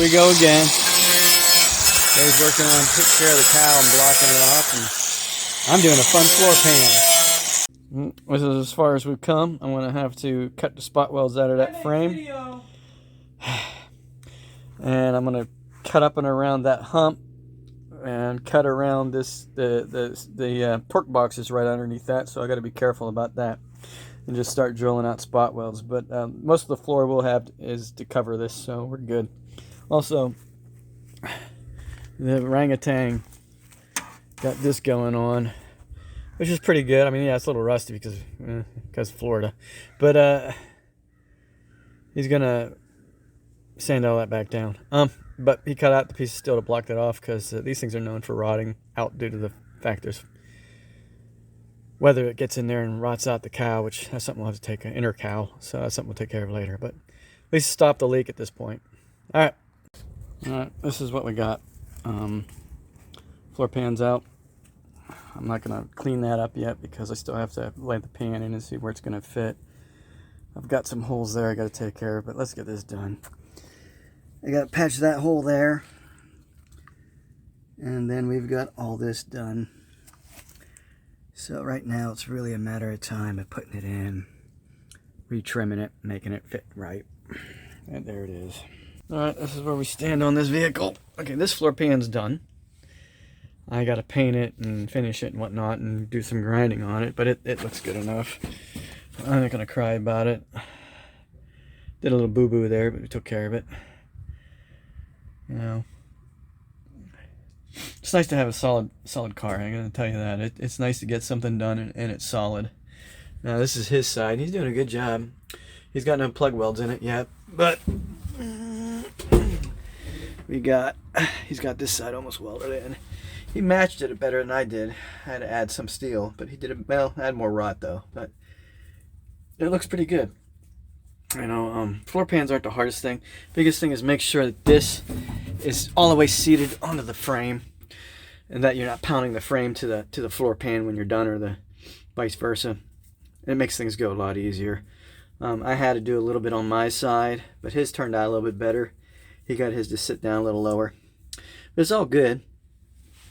we go again. Dave's working on taking care of the cow and blocking it off, and I'm doing a fun floor pan. This is as far as we've come. I'm going to have to cut the spot welds out of that frame. And I'm going to cut up and around that hump and cut around this the torque box is right underneath that, so I got to be careful about that and just start drilling out spot welds. But most of the floor we'll have is to cover this, so we're good. Also, the orangutan got this going on, which is pretty good. I mean, yeah, it's a little rusty because of Florida, but he's gonna sand all that back down. But he cut out the piece of steel to block that off because these things are known for rotting out due to the fact there's whether it gets in there and rots out the cow, which that's something we'll have to take, an inner cow, so that's something we'll take care of later. But at least stop the leak at this point. All right, this is what we got. Floor pan's out. I'm not gonna clean that up yet because I still have to lay the pan in and see where it's gonna fit. I've got some holes there I gotta take care of, but let's get this done. I gotta patch that hole there, and then we've got all this done. So right now it's really a matter of time of putting it in, retrimming it, making it fit right. And there it is. Alright, this is where we stand on this vehicle. Okay, this floor pan's done. I gotta paint it and finish it and whatnot and do some grinding on it, but it looks good enough. I'm not gonna cry about it. Did a little boo-boo there, but we took care of it. You know, it's nice to have a solid car. I'm gonna tell you that. It's nice to get something done and it's solid. Now this is his side. He's doing a good job. He's got no plug welds in it yet, but he's got this side almost welded in. He matched it better than I did. I had to add some steel, but he did it well. Add more rot though, but it looks pretty good. You know, floor pans aren't the hardest thing. Biggest thing is make sure that this is all the way seated onto the frame, and that you're not pounding the frame to the floor pan when you're done, or the vice versa. It makes things go a lot easier. I had to do a little bit on my side, but his turned out a little bit better. He got his to sit down a little lower, but it's all good.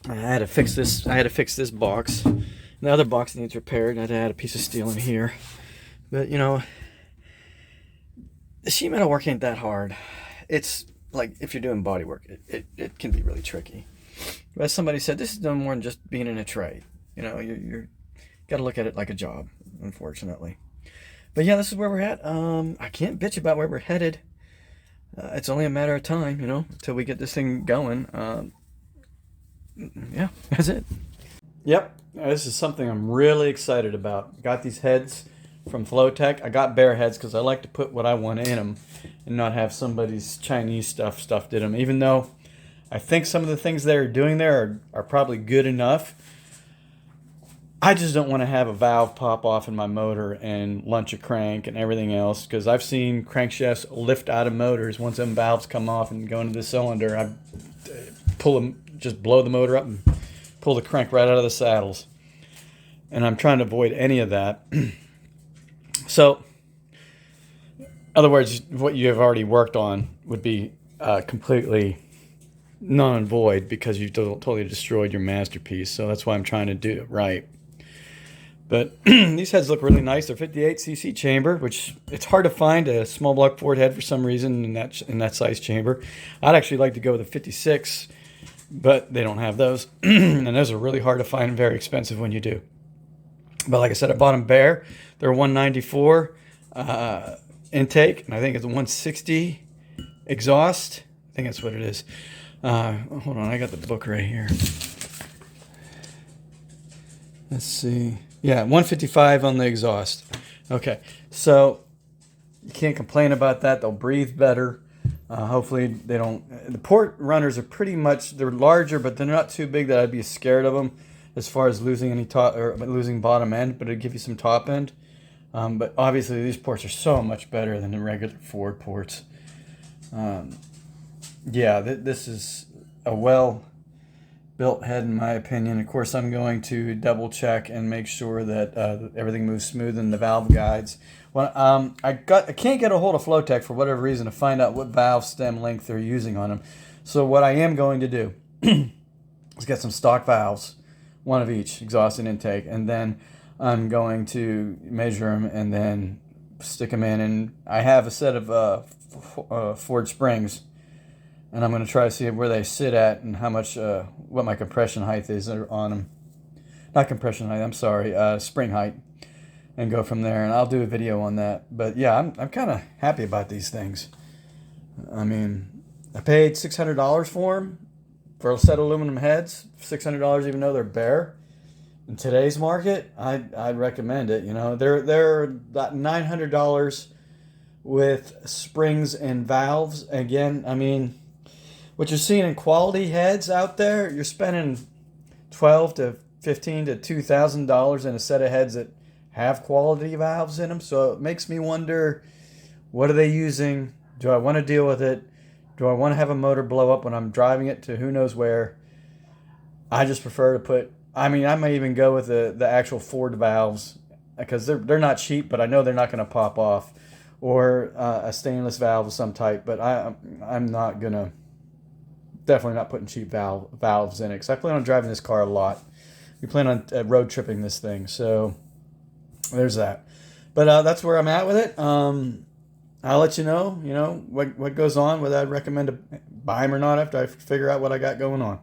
I had to fix this. I had to fix this box. The other box needs repaired. I had to add a piece of steel in here, but you know, the sheet metal work ain't that hard. It's like if you're doing body work, it can be really tricky. But as somebody said, this is no more than just being in a trade. You know, you're got to look at it like a job, unfortunately. But yeah, this is where we're at. I can't bitch about where we're headed. It's only a matter of time, you know, until we get this thing going. Yeah, that's it. Yep, this is something I'm really excited about. Got these heads from Flowtech. I got bare heads because I like to put what I want in them and not have somebody's Chinese stuff stuffed in them. Even though I think some of the things they're doing there are probably good enough, I just don't want to have a valve pop off in my motor and lunch a crank and everything else, because I've seen crankshafts lift out of motors once them valves come off and go into the cylinder. I pull them, just blow the motor up and pull the crank right out of the saddles. And I'm trying to avoid any of that. So, in other words, what you have already worked on would be completely null and void because you totally destroyed your masterpiece. So that's why I'm trying to do it right. But these heads look really nice. They're 58cc chamber, which it's hard to find a small block Ford head for some reason in that size chamber. I'd actually like to go with a 56, but they don't have those. And those are really hard to find and very expensive when you do. But like I said, I bought them bare. They're 194 intake, and I think it's a 160 exhaust. I think that's what it is. Hold on, I got the book right here. Let's see. Yeah, 155 on the exhaust. Okay, so you can't complain about that. They'll breathe better. Hopefully they don't. The port runners are pretty much, they're larger, but they're not too big that I'd be scared of them as far as losing any top or losing bottom end, but it'd give you some top end. But obviously these ports are so much better than the regular Ford ports. Yeah, this is a well built head in my opinion. Of course, I'm going to double check and make sure that everything moves smooth in the valve guides. Well, I can't get a hold of Flowtech for whatever reason to find out what valve stem length they're using on them. So what I am going to do is get some stock valves, one of each, exhaust and intake, and then I'm going to measure them and then stick them in. And I have a set of Ford Springs, and I'm going to try to see where they sit at and how much, what my compression height is on them. Not compression height, I'm sorry, spring height, and go from there. And I'll do a video on that. But yeah, I'm kind of happy about these things. I mean, I paid $600 for them, for a set of aluminum heads. $600 even though they're bare. In today's market, I'd recommend it. You know, they're about $900 with springs and valves. Again, I mean, what you're seeing in quality heads out there, you're spending $12 to $15 to $2,000 in a set of heads that have quality valves in them. So it makes me wonder, what are they using? Do I want to deal with it? Do I want to have a motor blow up when I'm driving it to who knows where? I just prefer to put, I mean, I may even go with the actual Ford valves, because they're not cheap, but I know they're not going to pop off, or a stainless valve of some type. But I'm not going to, definitely not putting cheap valves in it, because I plan on driving this car a lot. We plan on road tripping this thing, so there's that. But that's where I'm at with it. I'll let you know what goes on, whether I'd recommend to buy them or not after I figure out what I got going on.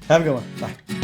Have a good one. Bye.